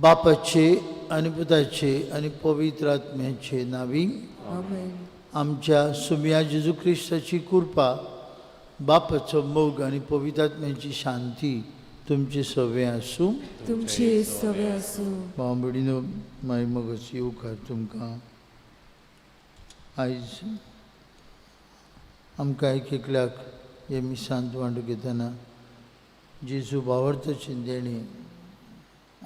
बापाचे आणि पुताचे आणि पवित्र आत्म्याचे नावी आमेन. आमच्या सुम्या जेजू ख्रिस्ताची कृपा, बापाचो मोग आणि पवित्र आत्म्याची शांती तुमची सवय आसूं. तुमची सवय आसूं. भाव भयणीनो, माय मगच येवकार तुमकां. आयज आमकां एकल्याक हे मिसांत वांटो घेतना जेजू भावार्थाची देणी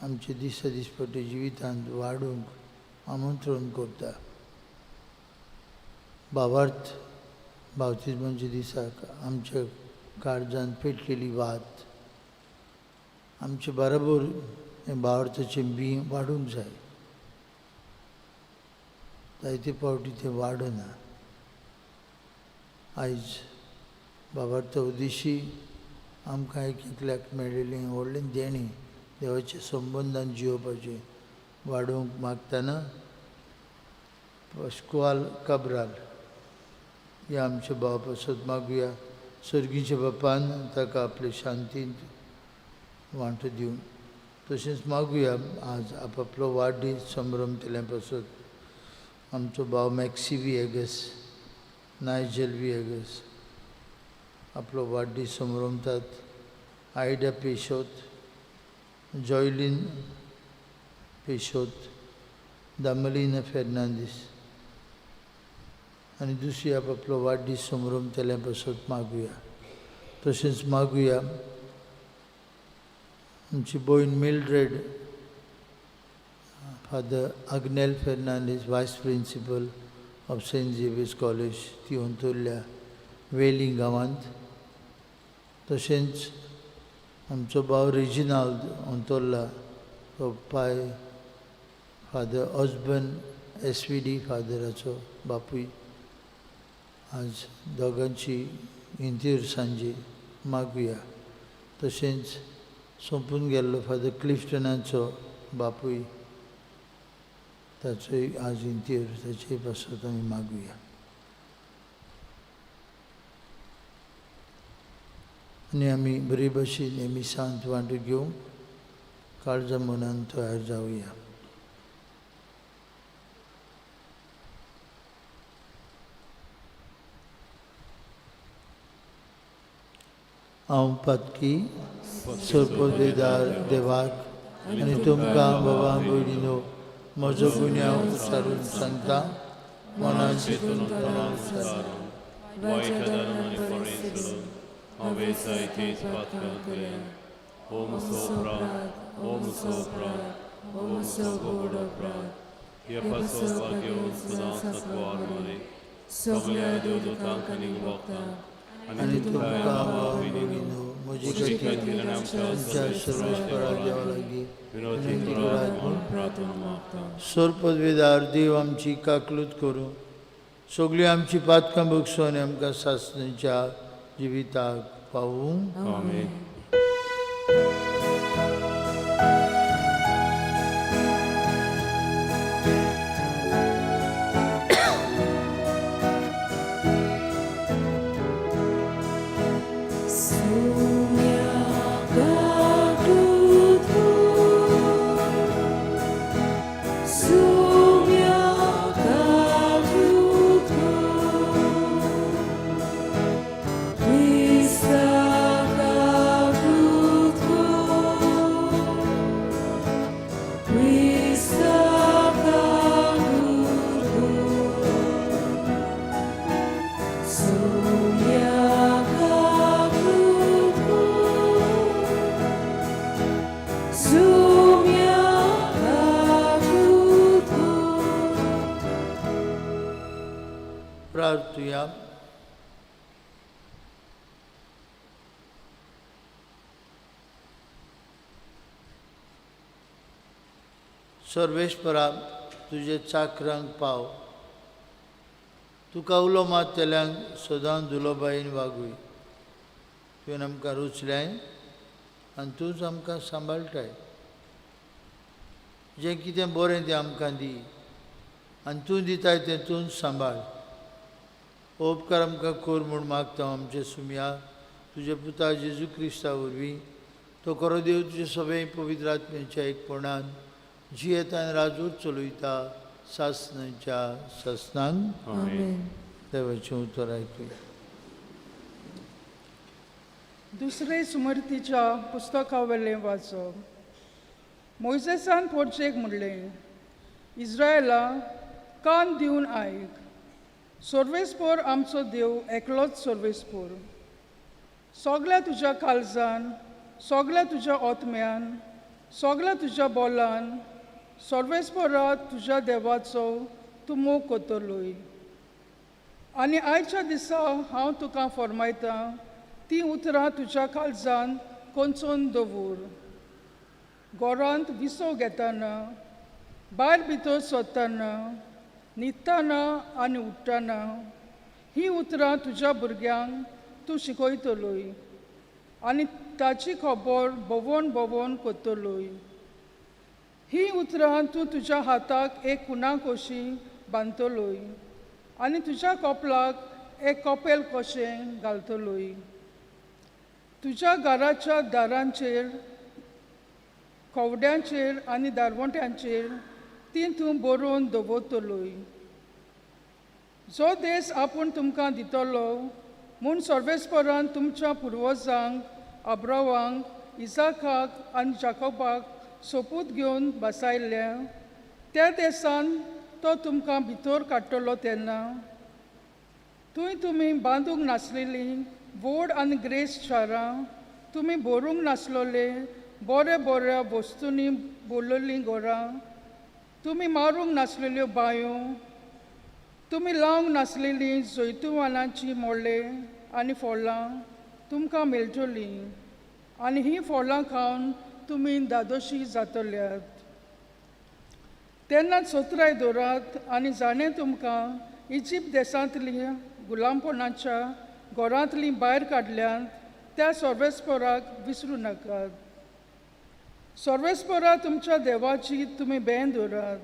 आमचे दिसा दिसपटे जिवितांत वाडूंक आमंत्रण करता. भावार्थ बावतिजमाच्या दिसाक आमच्या काळजांत पेटलेली वात आमचे बरोबर हे भावार्थाचें बी वाडूंक जाय. जायते फावटी तें वाडना. आयज भावार्था उद्देशी आमकां एकल्याक मेळिल्लें व्हडलें देणें देवाच्या संबंदान जियोवपाचें वाडोवंक मागतना पस्कुआल काब्राल ह्या आमच्या भावा पासत मागुया. सर्गीच्या बापान ताका आपले शांतींत वांटो दिवं. तशेंच मागुया आज आपापलो वाडदीस संभ्रम केल्या पासत आमचो भाव मॅक्सी विएगस, नायजेल विएगस आपलो वाडदीस संभ्रमतात. आयडा पेशोत, जॉयलीन पेशोत, दामलीना फेर्नांदीस आनी दुसरी आपापलो वाडदीस संभ्रमतल्या पासत मागुया. तशेंच मागुया आमची भयण Mildred, father Agnel Fernandes, vice principal of Saint Xavier's College, ती अंतोरल्या वेलिंग गांवांत. तशेंच आमचो भाव रेजिनाल्ड अंतोरला, तो पाय फादर ऑस्बर्न एसवीडी फादराचो बापूय. आज दोगांची इंतीर सांजे मागुया. तशेंच सोंपून गेल्लो फादर क्लिफ्टनाचो बापूय, ताचोय आज इंतीर, ताचे पासत आमी मागुया. आनी आमी बरे भशेन हे मिसांत वांटो घेवंक काळजा मनान तयार जावया. हांव पातकी सोरपोदेदार देवाक आनी तुमकां बाबा भयणीनो म्हजो गुन्यांव उच्चारून सांगता. मनान चिंतून तोंडान उच्चारून वायट आनी बरें करून हांवें जायतेच पातकां केल्या. ओ म्हजो अपराध, ओ म्हजो अपराध, ओ म्हजो गोड अपराध. ह्या पासो घेवन सदांच नकवार मारे सगळ्या देवदूतांक आनी भक्तांक आनी तुमकां भाव भयणीनो म्हजे खातीर आमच्या सर्वेस्परा देवा लागीं विनंती करात. सोरपदवेदार देव आमची काकलूत करूं, सगळीं आमची पातकां बगसून आमकां सासणेच्या जिविताक पावूं. आमेन. प्रार्थुया. सर्वेस्परा तुजे चाकरांक पाव. तुका उलो मारतल्यांक सदां दुलोबायेन वागूय. तुवें आमकां रुचल्याय आनी तूंच आमकां सांबाळटाय. जें कितें बरें तें आमकां दी आनी तूं दिताय तें तूंच सांबाळ. उपकार आमकां कर म्हूण मागता आमचे सुम्या तुजे पुता जेजू क्रिस्ता वरवीं. तो खरो देव तुजे सगळे पवित्र आत्म्याच्या एकपणान जियेत आनी राजूर चलयता सासणाच्या ससनांक आमेन. देवाचें उतर आयकुया. दुसरे सुमर्तीच्या पुस्तका वेलें वाचप. मोइसेसान पोरचेक म्हणलें, इस्रायला कान दिवन आयक. सर्वेस्पोर आमचो देव एकलोच सर्वेस्पोर. सगळ्या तुज्या काळजान, सगळ्या तुज्या ओतम्यान, सगळ्या तुज्या बोलान सर्वेस्पोरा तुज्या देवाचो तूं मोग करतलोय. आनी आयच्या दिसा हांव तुका फरमायतां ती उतरां तुज्या काळजान कोंचून दवर. घरांत विसव घेतना, भायर भितर सरतना, न्हिदतना आनी उठ्ठना ही उतरां तुज्या भुरग्यांक तूं शिकयतलोय आनी ताची खबर भोंवोन भोंवोन करतलोय. ही उतरां तूं तुज्या हाताक एक कुणा कशी बांदतलोय आनी तुज्या कपलाक एक कपेल कशें घालतलोय. तुज्या घराच्या दारांचेर, कवड्यांचेर आनी दारवट्यांचेर ती तूं बरोवन दवरतलोय. जो देश आपूण तुमकां दितलो म्हूण सर्वेस्परान तुमच्या पुर्वजांक अब्रावांक, इसाकाक आनी जाकोबाक सोपूत घेवन बसायल्या, त्या देशान तो तुमकां भितर काडटलो तेन्ना थंय तुमी बांदूंक नासलेलीं व्हड आनी ग्रेस शारां, तुमी भरूंक नासलोले बऱ्या बऱ्या वस्तूंनी भरलेलीं घरां, तुमी मारूंक नासलेल्यो बांयो, तुमी लावंक नासलेलीं जैतुवानाची मोळे आनी फळां तुमकां मेळटलीं आनी हीं फळां खावन तुमी दादोशी जातल्यात. तेन्ना सतराय दोरात आनी जाणें तुमकां इजिप्त देशांतलीं गुलामपणाच्या घरांतलीं भायर काडल्यात त्या सर्वेस्पराक विसरूं नाकात. सर्वेस्परा तुमच्या देवाची तुमी भें दवरात,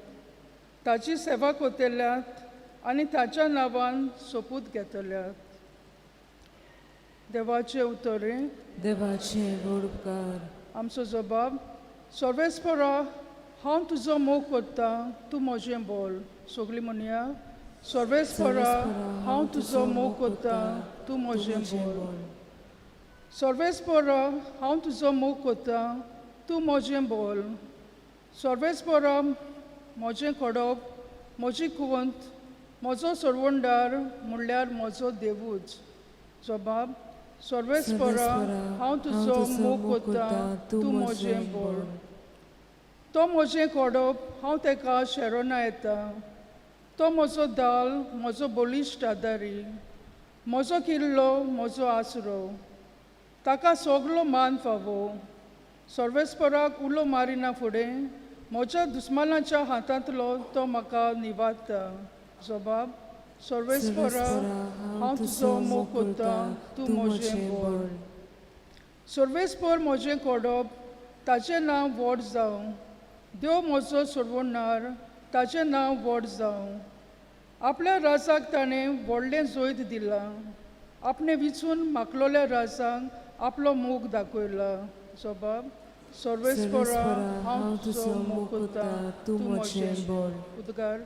ताची सेवा करतल्यात आनी ताच्या नांवान सोपूत घेतल्यात. देवाचें उतरें. देवाचे व्हड उपकार. आमचो जबाब. सर्वेस्परा हांव तुजो मोग करतां, तूं म्हजें बोल. सगळीं म्हणया. सर्वेस्परा हांव तुजो मोग करतां, तूं म्हजें बोल. सर्वेस्परा हांव तुजो मोग करतां, तूं म्हजें बोल. सर्वेस्परा म्हजें कडप, म्हजी कुवंत, म्हजो सरवंडार म्हणल्यार म्हजो देवूच. जबाब. सर्वेस्परा हांव तुजो मोग करतां, तूं म्हजें बोल. तो म्हजें कडप हांव तेका शेरोना येता. तो म्हजो दाल, म्हजो बलिश्ट आदारी, म्हजो किल्लो, म्हजो आसरो. ताका सगळो मान फावो. सर्वेस्पराक उलो मारिना फुडें म्हज्या दुस्मानाच्या हातांतलो तो म्हाका निवाडटा. जबाब. सर्वेस्परा हांव तुजो मोग करतां, तूं म्हजें बोल. सर्वेस्पर म्हजें कडप, ताचें नांव व्हड जावं. देव म्हजो सरवणार, ताचें नांव व्हड जावं. आपल्या राजाक ताणें व्हडलें जैत दिलां. आपणे विचून मागलोल्या राजांक आपलो मोग दाखयला. जबाब. सर्वेस्परा हांव तुजो मोग करतां, तूं म्हजें बोल. उद्गार.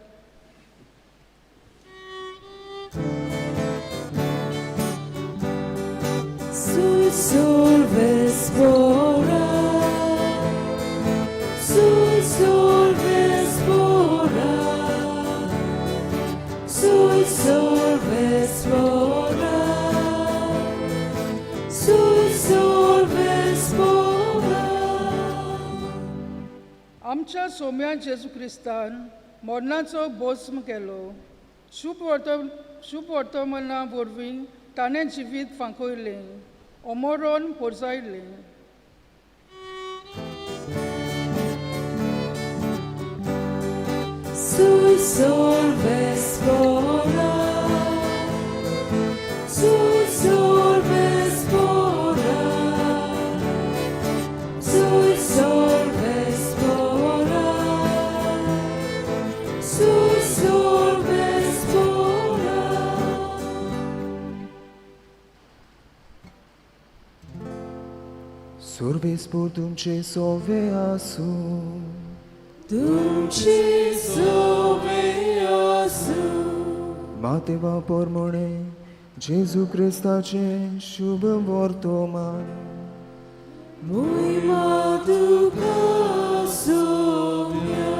Sui Solvespora, Sui Solvespora, Sui Solvespora, Sui Solvespora. आमच्या सोम्या जेजू क्रिस्तान मरणाचो भस्म केलो. शुभ वर्तमाना वरवीं ताणें जिवीत फांकयलें, अमरण परजायलें. Sui Solvespora, Sui Solvespora, Sui Solvespora, Sui Solvespora. Sorvespor dum ce soveasum, तुमची सोबे आसूं. मातेवा पोरमोणे जेजू क्रिस्ताचे शुभ वर्तमान. Moima tuka Saumya.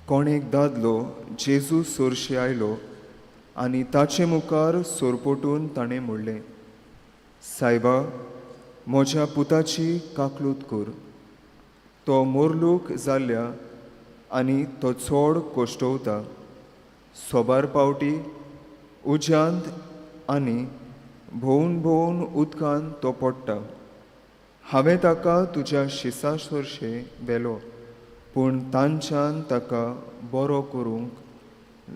कोण एक दादलो जेजू सोरशी आयलो आनी ताचे मुखार सोरपोटून ताणें म्हणलें, सायबा, म्हज्या पुताची काकलूत कर. तो मोरलूक जाल्ल्या आनी तो चोड कोश्टवता. सोबार पावटी उज्यांत आनी भोंवन भोंवन उदकांत तो पडटा. हांवें ताका तुज्या शिसा सोरशे व्हेलो, पूण तांच्यान ताका बरो करूंक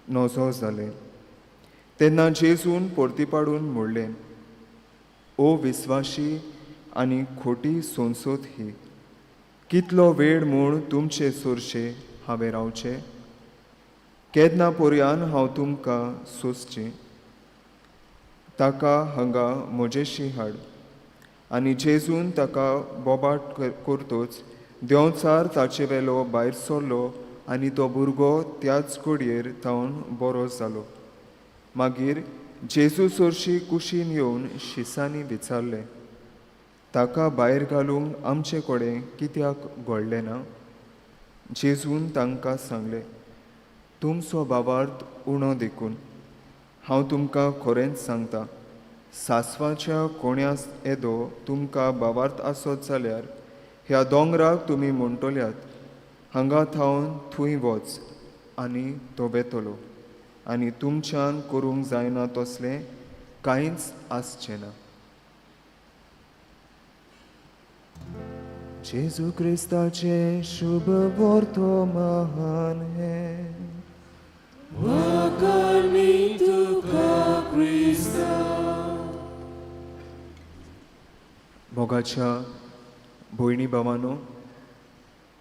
नजो जालें. तेन्ना जेजून परतीपाडून म्हणलें, ओ विस्वाशी आनी खोटी सोंसोत ही, कितलो वेळ म्हूण तुमचे सोरशे हांवें रावचें? केन्ना पर्यान हांव तुमकां सोंसचें? ताका हांगा म्हजेशी हाड. आनी जेजून ताका बोबाट करतोच देंवचार ताचे वेलो भायर सरलो आनी तो भुरगो त्याच घडयेर थावन बरो जालो. मागीर जेजू सोरशी कुशीन येवन शिसांनी विचारलें, ताका भायर घालूंक आमचे कडेन कित्याक घडलें ना? जेजून तांकां सांगलें, तुमचो भावार्थ उणो देखून. हांव तुमकां खरेंच सांगतां, सासवाच्या कोण्या येदो तुमकां भावार्थ आसत जाल्यार ह्या दोंगराक तुमी म्हणटल्यात, हांगा थावन थंय वच, आनी तो वेतलो, आनी तुमच्यान करूंक जायना तसलें कांयच आसचें ना. जेजू क्रिस्ताचे शुभ वर्तमान हे. वाकानी तुका क्रिस्ता. मोगाच्या भयणी भावानो,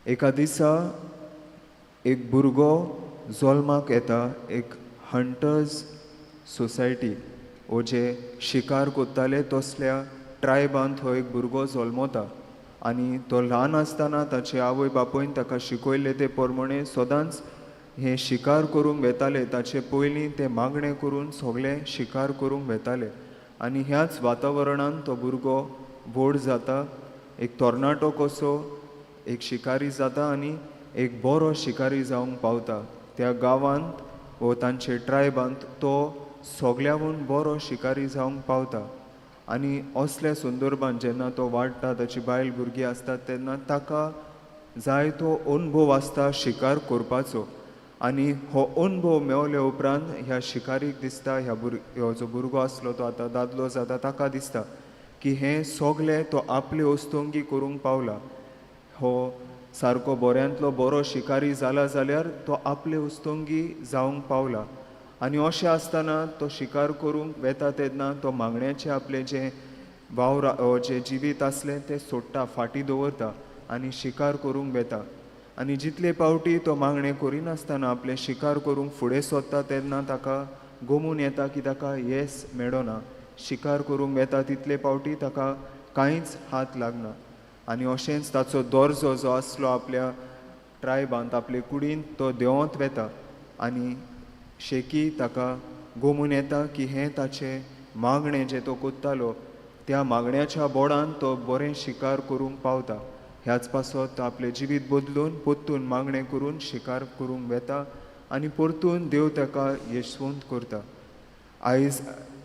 एका दिसा एक भुरगो जल्माक येता. एक हंटर्स सोसायटी वो जे शिकार कोत्ताले तसल्या ट्रायबान थंय एक भुरगो जल्मता. आनी तो ल्हान आसतना ताचे आवय बापूयन ताका शिकयले ते प्रमाणे सदांच हे शिकार करूंक वेताले. ताचे पयलीं ते मागणें करून सगळे शिकार करूंक वेताले. आनी ह्याच वातावरणान तो भुरगो व्हड जाता. एक तरणाटो कसो एक शिकारी जाता आनी एक बरो शिकारी जावंक पावता. त्या गांवांत वो तांचे ट्रायबांत तो सगळ्याहून बरो शिकारी जावंक पावता. आनी असल्या संदर्भांत जेन्ना तो वाडटा, ताची बायल भुरगीं आसतात, तेन्ना ताका जाय तो अनुभव आसता शिकार करपाचो. आनी हो अनुभव मेवल्या उपरांत ह्या शिकारीक दिसता, ह्यो जो भुरगो आसलो तो आतां दादलो जाता, ताका दिसता की हें सगळें तो आपले वस्तुंगी करूंक पावला. हो सारको बऱ्यांतलो बरो शिकारी जाला जाल्यार तो आपले वस्तुंगी जावंक पावला. आनी अशें आसतना तो शिकार करूंक वेता तेन्ना तो मागण्याचें आपलें जें वावर जें जिवीत आसलें तें सोडटा, फाटीं दवरता आनी शिकार करूंक वेता. आनी जितले पावटी तो मागणें करिनासतना आपलें शिकार करूंक फुडें सरता तेन्ना ताका गमून येता की ताका येस मेळना. शिकार करूंक वेता तितले पावटी ताका कांयच हात लागना. आनी अशेंच ताचो दर्जो जो आसलो आपल्या ट्रायबांत, आपले कुडींत तो देंवत वेता. आनी शेकी ताका गमून येता की हें ताचें मागणें जें तो कोत्तालो त्या मागण्याच्या बोडान तो बरें शिकार करूंक पावता. ह्याच पासत तो आपलें जिवीत बदलून परतून मागणें करून शिकार करूंक वेता आनी परतून देव ताका येशवंत करता. आयज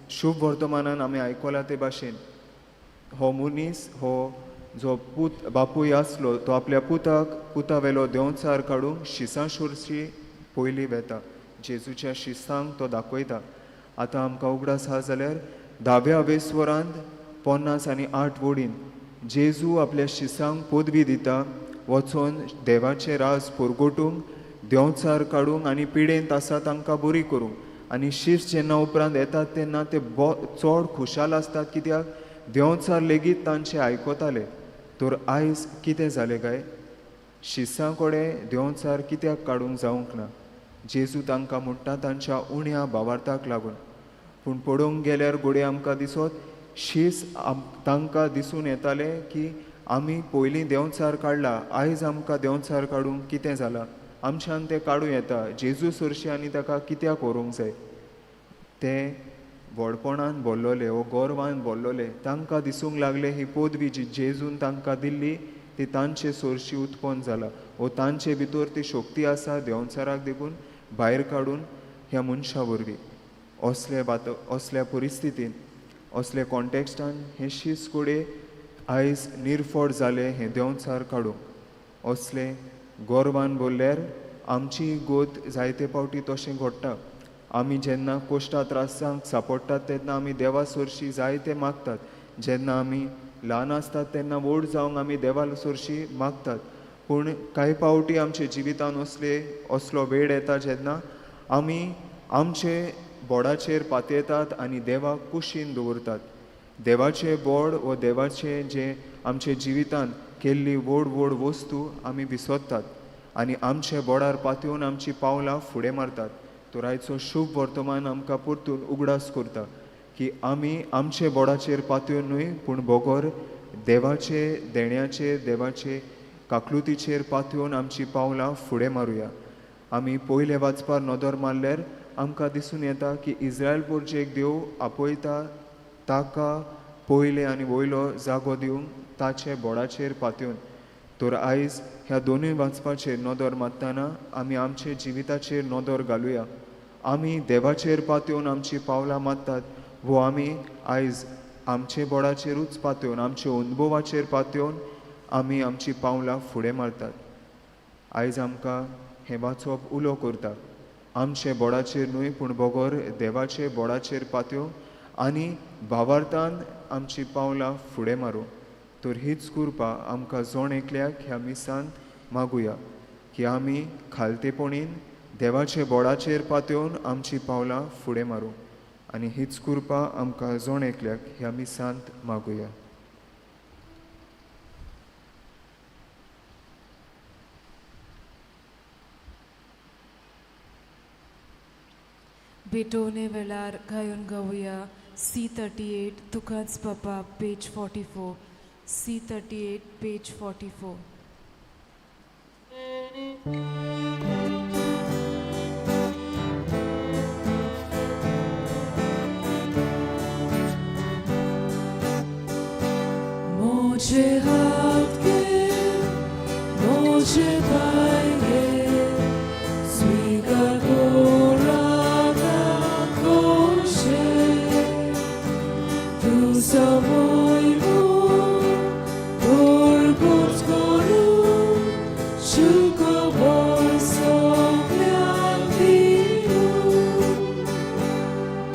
शुभ वर्तमानान आमी आयकलां ते भाशेन हो मनीस, हो जो बापूय आसलो, तो आपल्या पुता वेलो देंवचार काडूंक शिसां शोरशी पयलीं वेता. जेजूच्या शिसांक तो दाखयता. आतां आमकां उगडास आसा जाल्यार 10व्या वेस्वरांत 50 आनी 8 वडीन जेजू आपल्या शिसांक पदवी दिता वचोन देवाचें राज परगटूंक, देंवचार काडूंक आनी पिडेंत आसा तांकां बरी करूंक. आनी शिस जेन्ना उपरांत येतात तेन्ना ते चड खुशाल आसतात, कित्याक देंवचार लेगीत तांचे आयकताले. तर आयज कितें जालें काय? शिसां कडेन देंवचार कित्याक काडूंक जावंक ना? जेजू तांकां म्हणटा तांच्या उण्या भावार्थाक लागून. पूण पळोवंक गेल्यार घोडये आमकां दिसत शीस तांकां दिसून येतालें की आमी पयलीं देंवचार काडला, आयज आमकां देंवचार काडूंक कितें जालां? आमच्यान तें काडूं येता. जेजू सरशी आनी ताका कित्याक व्हरूंक जाय? ते व्हडपणान बोल्लोले वो गोरवान बोल्लोले. तांकां दिसूंक लागले ही पदवी जी जेजून तांकां दिल्ली ती तांचे सोरशी उत्पन्न जाला वो तांचे भितर ती शक्ती आसा देंवचाराक देखून भायर काडून ह्या मनशा वरवीं. असल्या परिस्थितीन असल्या कॉन्टेक्स्टान हे शीस कोडे आयज निर्फोड जाले हे देंवचार काडूंक. असले गोरवान बोल्ल्यार आमची गोत जायते पावटी तशें घडटा. आमी जेन्ना कोश्टा त्रासांक सांपडटात तेन्ना आमी देवा सरशी जायते मागतात. जेन्ना आमी ल्हान आसतात तेन्ना व्हड जावंक आमी देवा सरशी मागतात. पूण कांय पावटी आमच्या जिवितान असलो वेळ येता जेन्ना आमी आमचे बोडाचेर पातयतात आनी देवाक कुशीन दवरतात. देवाचे बोड वो देवाचे जे आमचे जिवितान केल्ली व्हड व्हड वस्तू आमी विसरतात आनी आमचे बोडार पातयून आमची पावलां फुडें मारतात. तो आयचो शुभ वर्तमान आमकां परतून उगडास करता की आमी आमचे बोडाचेर पातयून न्हय पूण बोगोर देवाचे देण्याचेर देवाचे काकलुतीचेर पातयून आमची पावलां फुडें मारुया. आमी पयले वाचपार नदर मारल्यार आमकां दिसून येता की इस्रायल पोरचेक देव आपयता ताका पयले आनी वयलो जागो दिवंक ताचे बोडाचेर पातयून. तर आयज ह्या दोनूय वाचपाचेर नदर मारतना आमी आमचे जिविताचेर नदर घालुया. आमी देवाचेर पातयून आमची पावलां मारतात वो आमी आयज आमचे बोडाचेरूच पातयून आमच्या अनुभवाचेर पातयून आमी आमची पावलां फुडें मारतात. आयज आमकां हें वाचप उलो करता आमचे बोडाचेर न्हय पूण बोगोर देवाचे बोडाचेर पातयूंक आनी भावार्थान आमची पावलां फुडें मारूं. तर हीच कृपा आमकां जोण एकल्याक ह्या मिसांत मागुया की आमी खालतेपणीन देवाचे बोडाचेर पातयून आमची पावलां फुडें मारूं. आनी हीच कृपा आमकां जोण एकल्याक ह्या मिसांत मागुया. बेटोने वेळार गायन गावुया C38 तुकाच बापा पेज 44. C38 page 44. मोजे हात घे, मोजे पाय घे, स्वीकार कोरागा कोशे, तुझा मोइमो 돌고 걸음 죽어버린 성냥 비루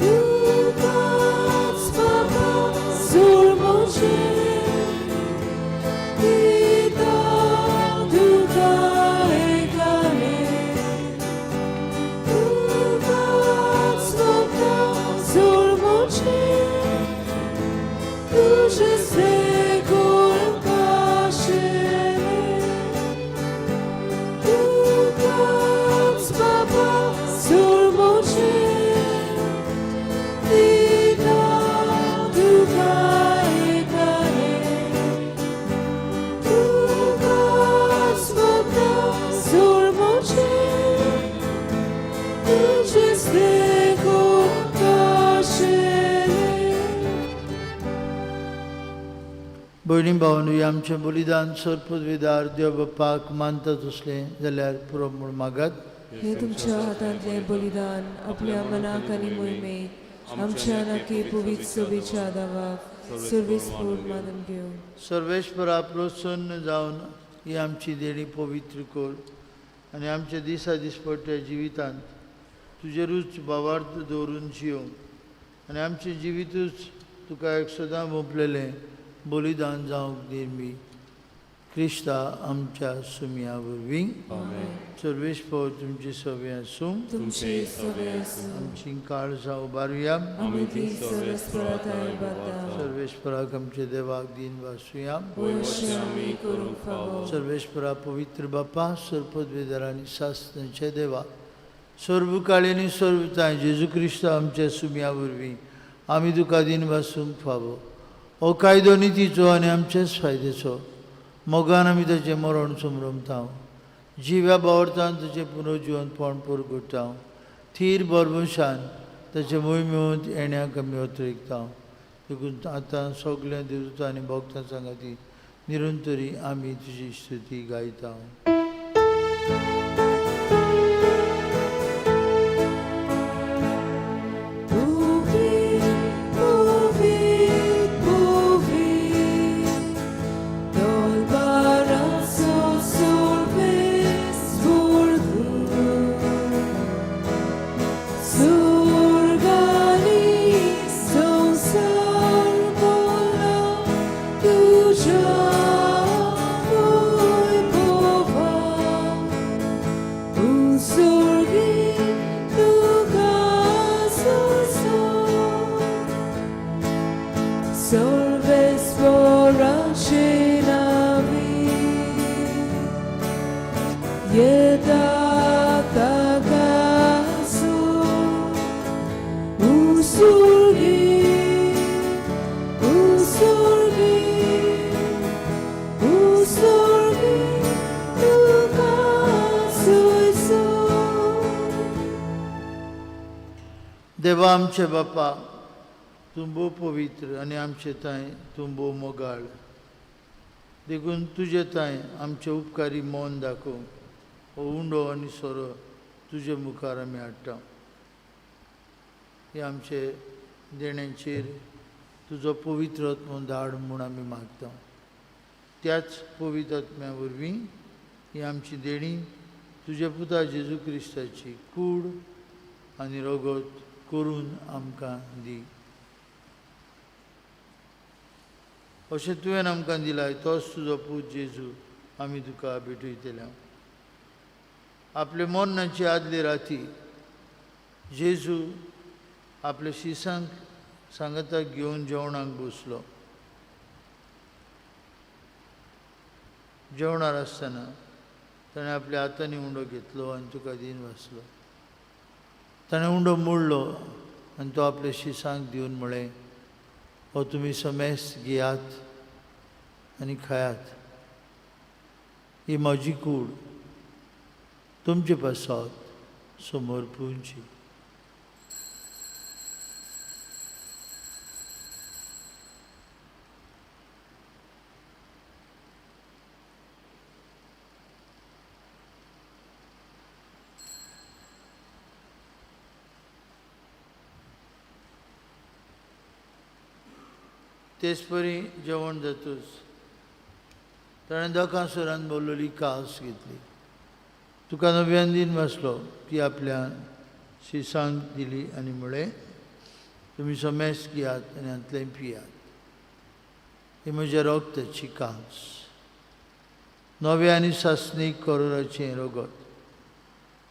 누가 스파가 솔모지 이다 누가 해가네 누가 스파가 솔모지 그제 세고 भयणी भावांनो, आमचें बलिदान सरपदवीदार देव बाप्पाक मानतात असलें जाल्यार पुरो म्हूण मागात. हे तुमच्या हातांतले बलिदान आपल्या मनाक आनी मोहिमेक आमच्या नाकी पवित्र सभेच्या आदाराक सर्वेस्फोट मानून घेव. सर्वेश्वरा प्रसन्न जावन ही आमची देणी पवित्र कर आनी आमच्या दिसा दिसपट्ट्या जिवितांत तुजेरूच भावार्थ दवरून जियो आनी आमचें जिवितूच तुका एक सदां मोपलेलें बलिदान जावंक निर्मी क्रिस्ता आमच्या सुमया वरवीं. सर्वेस्फोर तुमची सवे आसूं. तुमची सवे आसूं. आमची काळजां उबारुया. आमी ती सर्वेस्पराताय बाता. सर्वेस्पराक आमचे देवाक दिन वासुया. वयशे आमी करूंक फावो. सर्वेस्परा पवित्र बाप्पा सरपदवीदारांनी शास्त्रांचे देवा सर्वकाळी आनी सर्वताय जेजू क्रिस्ता आमच्या सुमया वरवीं आमी तुका दिन वासूंक फावो. हो कायदो नितीचो आनी आमचेच फायद्याचो मोगान आमी ताचें मरण समरमता जिव्या बावरतान ताचें पुनर्जिवनपण परगटा थीर बरमुशान ताचे मोहिमेंत येण्याक आमी अत्रेकता देखून आतां सगल्या देवता आनी भक्तां सांगाती निरंतरी आमी तुजी स्तुती गायता. देवा आमचे बापा तूं भोव पवित्र आनी आमचे थंय तूं भोव मोगाळ देखून तुजे थंय आमचे उपकारी मौन दाखोव हो उंडो आनी सोरो तुजे मुखार आमी हाडटा. हे आमचे देण्याचेर तुजो पवित्र आत्मो धाड म्हूण आमी मागता. त्याच पवित्र आत्म्या वरवीं ही आमची देणी तुजे पुता जेजू क्रिस्ताची कूड आनी रगत करून आमकां दी. अशें तुवें आमकां दिलाय तोच तुजो पूत जेजू आमी तुका भेटयतल्या. आपले मरणाची आदले राती जेजू आपल्या शिसांक सांगताक घेवन जेवणाक बसलो. जेवणार आसतना ताणें आपल्या हातांनी उंडो घेतलो आनी तुका दिन वाचलो. ताणें उंडो मोडलो आनी तो आपल्या शिसांक दिवन म्हळें हो तुमी समेस्त घेयात आनी खायात. ही म्हजी कूड तुमचे पासत समोर पुंची. तेच परी जेवण जातूच ताणें दोकांसरान बोललेली कास घेतली. तुका नव्यान दिन वाचलो ती आपल्या शिसांक दिली आनी म्हळें तुमी समेस्त घेयात आनी हातूंतलें पियात. ही म्हज्या रगताची कास नवे आनी सासणीक करोराचें रगत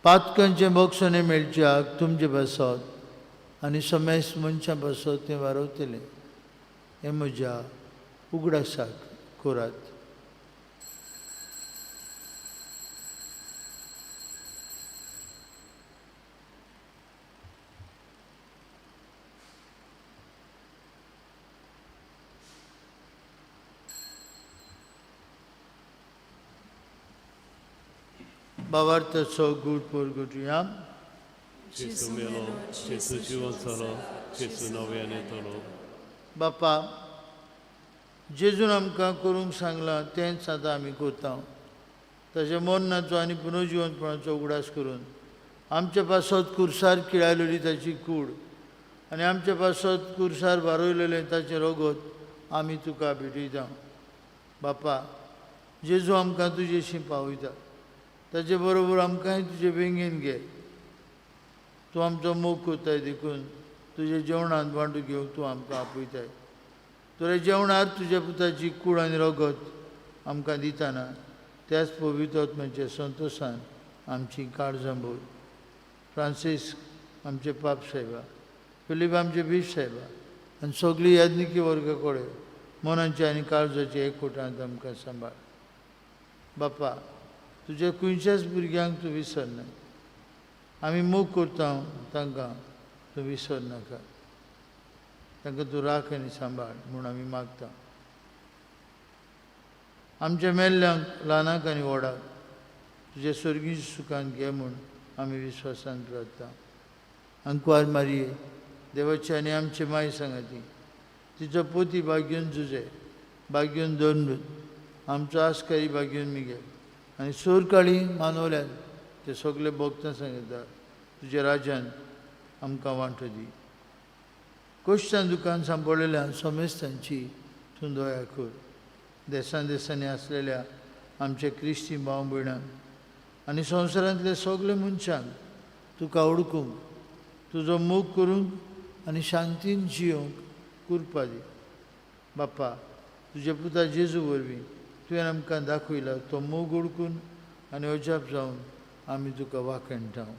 पातकांचे मोक्षणे मेळच्याक तुमचे बसत आनी समेस्त मनशां बसत तें वारवतलें. हें म्हज्या उगडासाक करात. भावार्थाचो गूढ परगटुया. जेजू मेलो, जेजू जिवन जालो, जेजू नव्यान येतलो. बापा जेजून आमकां करूंक सांगलां तेंच आतां आमी करता. ताच्या मरणाचो आनी पुनर्जिवनपणाचो उगडास करून आमच्या पासत कुर्सार खिळायलेली ताची कूड आनी आमच्या पासत कुर्सार बारोयलेलें ताचें रगत आमी तुका भेटयता. बापा जेजू आमकां तुजेशी पावयता. ताचे बरोबर आमकांय तुजे वेंगेन घे. तूं आमचो मोग कोत्ताय देखून तुजे जेवणांत वांटो घेवंक तूं आमकां आपयताय. तुज्या जेवणार तुज्या पुताची कूड आनी रगत आमकां दितना त्याच पवित्र आत्म्याच्या संतोशान आमची काळजां भर. फ्रांसीस आमचे पाप साहेबा, फिलीप आमचे बीश साहेबा आनी सगळी याज्ञिकी वर्गा कडेन मनाची आनी काळजाची एकवटांत आमकां सांबाळ. बापा तुज्या खंयच्याच भुरग्यांक तूं विसरना. आमी मोग करता तांकां तूं विसर नाका. तांकां तूं राख आनी सांबाळ म्हूण आमी मागता. आमच्या मेल्ल्यांक ल्हानाक आनी व्हडाक तुज्या सर्गीच्या सुखान घे म्हूण आमी विस्वासान प्रार्थना. अंकवार मारये, देवाची आनी आमचे माय सांगाती, तिचो पोती भाग्यून झुजे, भाग्यून दोनूत, आमचो आस्कारी भाग्यून मिगेल. आनी सोर काळी मानवल्यान ते सगळे भोगतां सांगता, तुज्या राजान आमकां वांटो दी. कोश्टान दुकान सांपडलेल्या सोमेस्तांची तूं दया कर. देसान देसांनी आसलेल्या आमच्या क्रिस्ती भाव भयणांक आनी संवसारांतल्या सगळ्या मनशांक तुका ओळखूंक, तुजो मोग करूंक आनी शांतीन जियोंक कृपा दी. बाप्पा, तुज्या पुता जेजू वरवीं तुवें आमकां दाखयला तो मोग ओळखून आनी अजाप जावन आमी तुका वाखणटाव.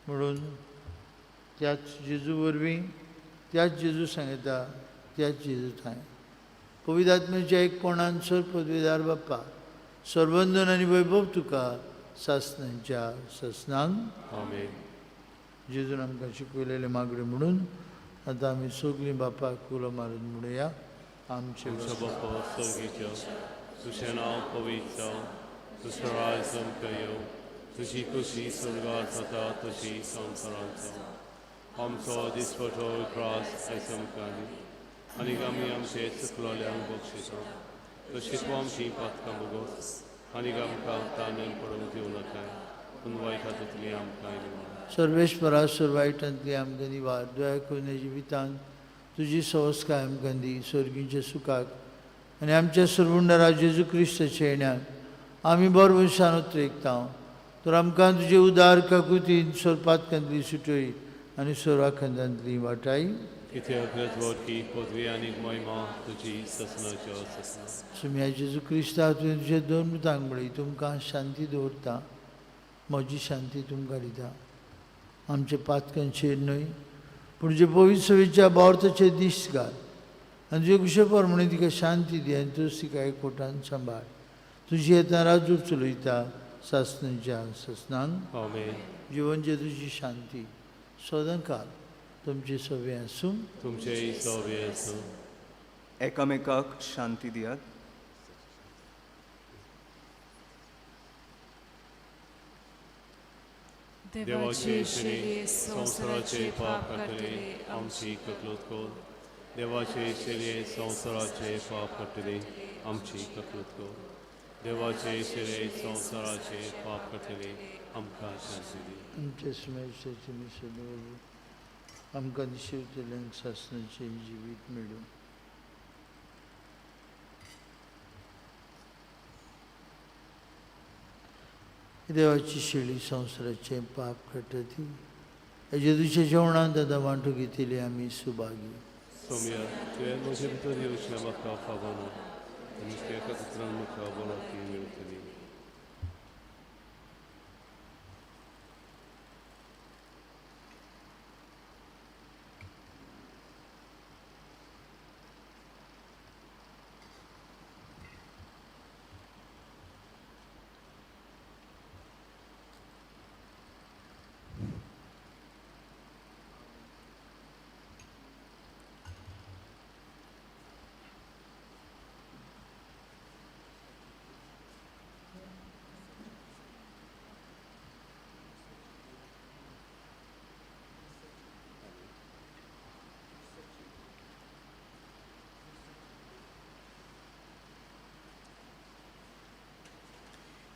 म्हणून त्याच जेजू वरवीं, त्याच जेजू सांगता, त्याच जेजू थंय पवित्र आत्म्याच्या एकपणान सर पदवीदार बाप्पा, सर्वंदन आनी वैभव तुका सासणांच्या ससनांक. आमेन. जेजून आमकां शिकयलेले मागणे म्हणून आतां आमी सगळीं बापाक उलो मारून म्हणुया. आमचे आमच्या बाप्पा सर्गीच्या, तुजें नांव पवित्र जावं, तुजो राज आमकां येवं, तुजी खुशी स्वर्गांत जाता तशी संवसारांत जावं. आमचो दिसपटो त्रास आयज आमकां दी, आनी आमी आमचे चुकलोल्यांक बक्षिसा, तशी तूं आमची पातकां बगोस, आनी आमकां ताणें पडूंक दिवं नाका, पूण वायटांतली आमकां निवार. सर्वेश्वरा वायटांतली आमकां निवार. दया करून जिवितांत तुजी संस्कार आमकां दी. सर्गीच्या सुखाक आनी आमच्या सर्वुंडरा जेजू क्रिस्ताच्या येण्याक आमी बरो वंशान उतरेकता. तर आमकां तुजे उदार काकुतीन सोरपातकांतली सुटय आनी सोरवाखंडांतली वाटाय. कितें अग्रत वडकी पदवी आनी महिमा तुजी ससनाच्या ससना. सुम्या जेजू क्रिस्ता तुवें तुजे दोन मुतांक म्हळी, तुमकां शांती दवरता, म्हजी शांती तुमकां दिता. आमचे पातकांचेर न्हय, पूण तुजे पवित्र सवेच्या बावर्थाचे दीस घाल आनी तुजे कुशे प्रमाणे तिका शांती दी आनी तूं तिका एकवटान सांबाळ. तुजी येता राजू चलयता सासणांच्या ससनांक. आमेन. जिवन जे तुजी शांती सदां काल तुमचे सवे आसूं. तुमचेय सवे आसूं. एकामेकाक शांती दियात. देवाचे शरीर संवसाराचे पाप काटले आमची ककलूत कर. देवाचे शरीर संवसाराचे पाप काटले आमची ककलूत कर. देवाचे शरीर संवसाराचे पाप काटले आमकां शांती दी. आमचे स्मरशाचे मिशन आमकां दिशिवतल्यांक सासणाचें जिवीत मेळूं. देवाची शेळी संवसाराचे पाप काटती. हेजे तुझ्या जेवणांत आतां वांटो घेतिली आमी सुभागी. सौम्या, तुवें म्हजे भितर येवचें म्हाका फावना, आनी एका उतरान म्हाका बरोवपी मेळटली.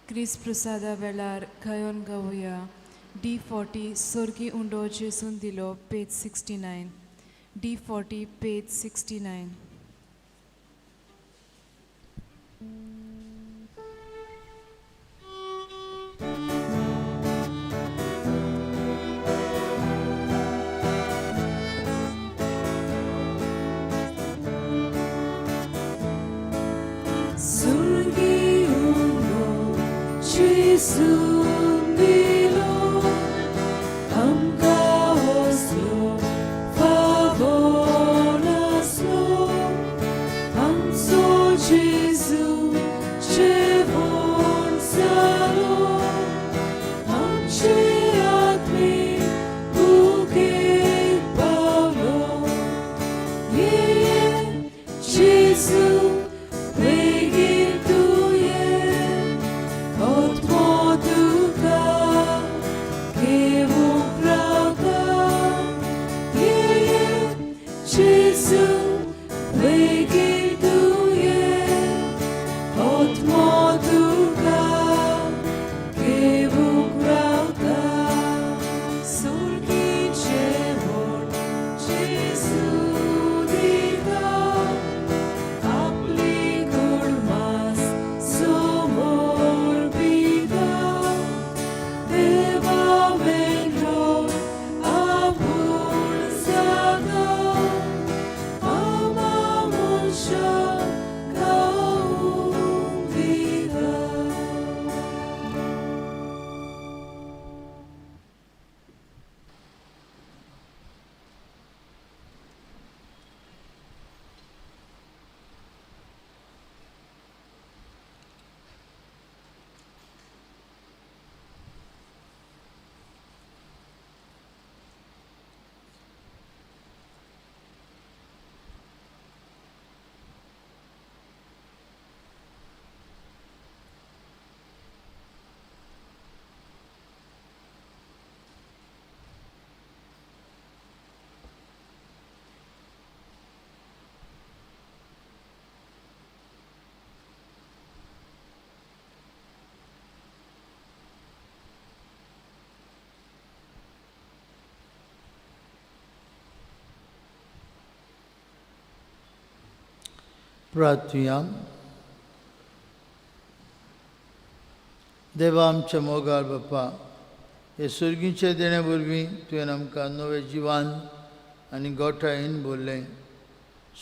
क्रिस प्रसादा वेळार खयोन गावया. D40 सोर्गी उंडो जेसून दिलो page 69. D40 page 69. Gesù, preghi tu प्रार्थुया. देवा आमच्या मोगाळ बाप्पा, हे सुर्गीचे देण्या वरवीं तुवें आमकां नवें जिवान आनी गोठायेन भरलें.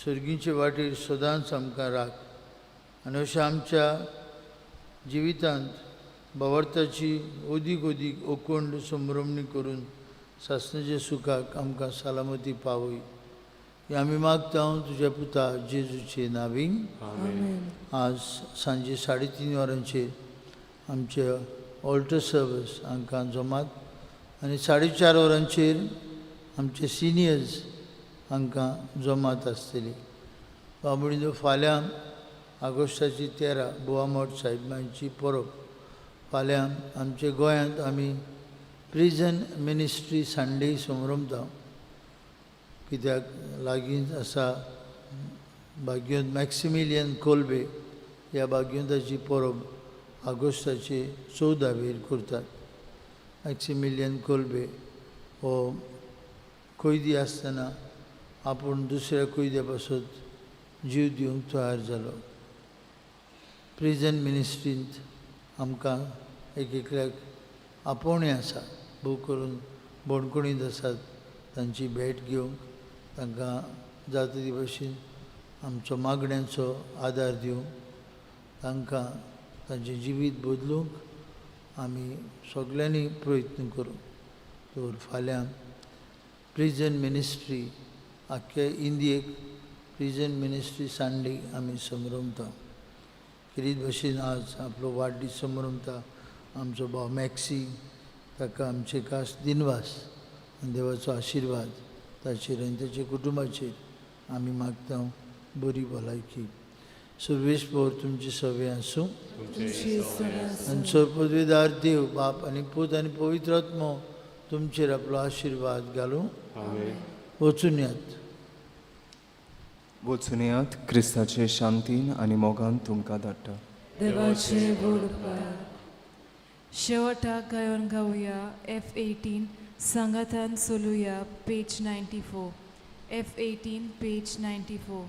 सुर्गीचे वाटेर सदांच आमकां राख आनी अशा आमच्या जिवितांत भावार्थाची ओदीक ओदीक ओकोंड संभ्रमणी करून सासणेच्या सुखाक आमकां सालामती पावय. हे आमी मागता तुज्या पुता जेजूचे नांवी. आज सांजे 3:30 वरांचेर आमचे ऑल्टर सर्वीस हांकां जमात आनी 4:30 वरांचेर आमचे सिनियर्स हांकां जमात आसतली. बाबडीनो फाल्यां ऑगस्टाची 13 बोवामोट साहेबांची परब. फाल्यां आमच्या गोंयांत आमी प्रिजन मिनिस्ट्री संडे संभ्रमता, कित्याक लागींच आसा भाग्योंत मॅक्सिमिलियन कोल्बे ह्या भाग्योंताची परब ऑगस्टाचे 14 करतात. मॅक्सिमिलियन कोल्बे हो कैदी आसतना आपूण दुसऱ्या कैद्या पासून जीव दिवंक तयार जालो. प्रिजन मिनिस्ट्रींत आमकां एकल्याक आपोवणें आसा. भोव करून बोणकुणींत आसात तांची भेट घेवंक, तांकां जाता ते भाशेन आमचो मागण्यांचो आदार दिवंक, तांकां तांचें जिवीत बदलूंक आमी सगळ्यांनी प्रयत्न करूं. तर फाल्यां प्रिजन मिनिस्ट्री आख्या इंडियेक प्रिजन मिनिस्ट्री संडे आमी संभ्रमता. कितें भाशेन आज आपलो वाडदीस संभ्रमता आमचो भाव मॅक्सी, ताका आमचे खास दिनवास आनी देवाचो आशिर्वाद ताचेर आनी ताच्या कुटुंबाचेर आमी मागता बरी भलायकी. सर्वेस्पर तुमचे सवे आसूं आनी सर्पदवेदार देव बाप आनी पूत आनी पवित्र आत्मो तुमचेर आपलो आशिर्वाद घालूं. वचून यात. वचून येयात. क्रिस्ताचे शांतीन आनी मोगान तुमकां धाडटा. देवाचे गोड उपकार. शेवटाक गायोन गावया F18 संगातान चलुया पेज 94. F18 page 94.